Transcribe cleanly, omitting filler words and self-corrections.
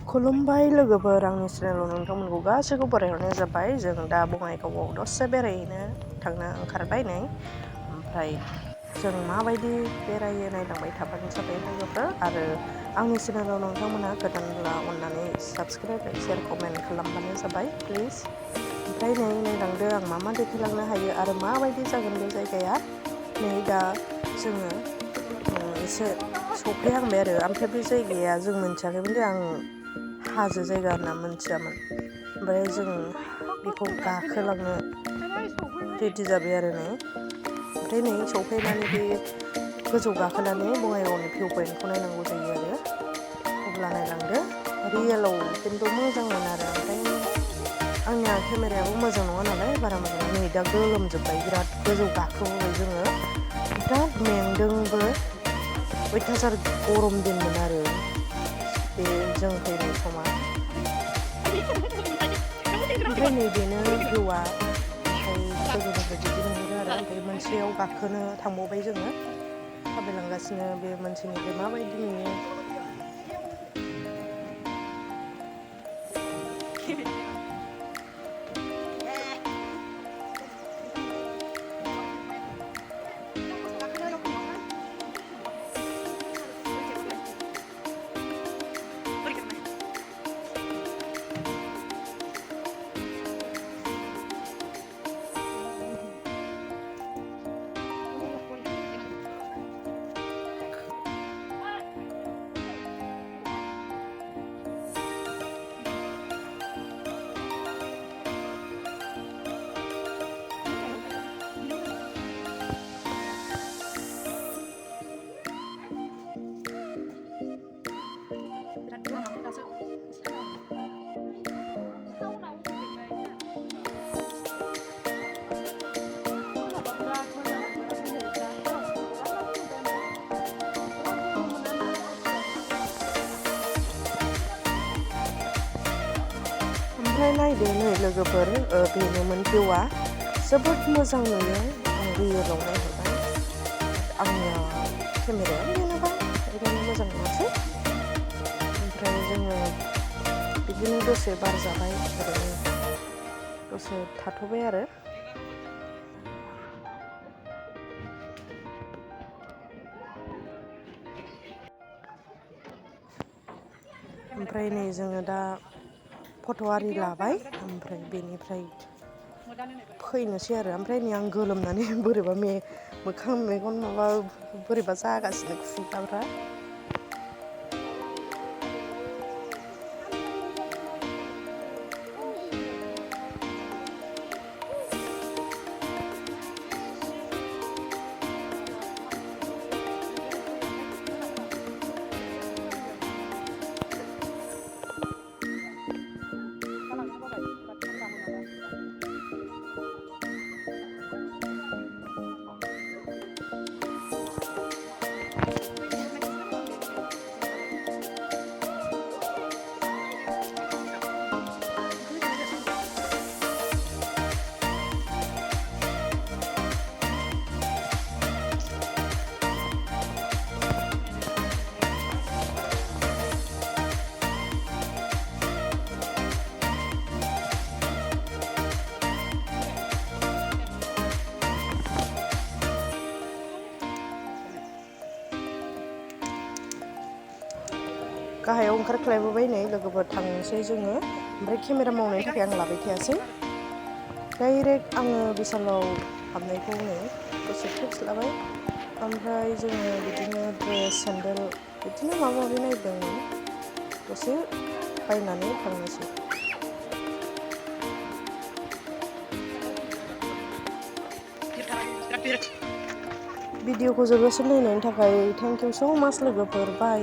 खुलुमबाय लोगोफोर, आंनि चेनेलाव नोंथांमोनखौ गासैखौ बरायहरनाय जाबाय। जों दा बङाइगावआव दसे बेरायहैनो थांनो ओंखारबाय नै। ओमफ्राय जों माबायदि बेरायो नायलांबाय थाबानो जाबाय लोगोफोर। आरो आंनि चेनेलाव नोंथांमोनहा गोदानब्ला अननानै साबस्क्राइब, लाइक, शेयार, कमेन्ट खालामबानो जाबाय प्लिज। ओमफ्राय नायलांदो आं मा देखायलांनो हायो आरो माबायदि जागोन बे जायगाया। नै दा जोङो एसे सौफैहांबाय आरो। ओमफ्राय बे जायगाया जों मोनथियाखैमोन दे, आं हाजो जायगा होनना मोनथियामोन। ओमफ्राय जों बेखौ गाखोलांनो रेडि जाबाय आरो नै। ओमफ्राय नै सौफैनानै बे गोजौ गाखोनानै बङाइगावनि भिउ पइन्टखौ नायनांगौ जायो आरो। अब्ला नायलांदो, रियेलाव खिन्थु मोजांमोन आरो। ओमफ्राय आंनिया केमेरायाबो मोजां नङा नालाय बारा मोजां। नै दा गोलोमजोब्बाय, बिराद गोजौ गाखोबोबाय जोङो, बिराद मेंदोंबो। अयथासार गरम दिनमोन आरो बे जों फैनाय समा। ओमफ्राय नै बेनो भिउआ। ओमफ्राय गोजौनिफ्राय बिदि नुहुरो आरो। ओमफ्राय मोनसेयाव गाखोनो थांबावबाय जोङो, थाबायलांगासिनो। बे मोनसेनिफ्राय माबायदि नुयो। ओमफ्राय नायदो नै लोगोफोर, बेनोमोन भिउआ। जोबोद मोजां नुयो। आं रियेलाव नायहरबाय, आंनिया केमेराया बेनोबा ओंखायनो मोजां नुवासै। ओमफ्राय जोङो बिदिनो दसे बार जाबाय, ओरैनो दसे थाथ'बाय आरो। ओमफ्राय नै जोङो दा फट' आरि लाबाय, ओमफ्राय बेनिफ्राय फैनोसै आरो। ओमफ्राय नै आं गोलोमनानै बोरैबा मोखां मेगन माबा बोरैबा जागासिनो खुगाफ्रा। गाहायाव ओंखारख्लायबोबाय नै लोगोफोर, थांनोसै जोङो। ओमफ्राय केमेरा मावनायनि थाखाय आं लाबाय थायासै। डाइरेक्ट आङो बिशालाव हाबनायखौ नै दसे क्लिप्स लाबाय। ओमफ्राय जोङो बिदिनो ड्रेस, सेन्देल बिदिनो माबा माबि नायदोंमोन, दसे बायनानै थांनोसै। भिडिअखौ जोबजासिम नायनायनि थाखाय थेंक इउ स' माच लोगोफोर, बाय।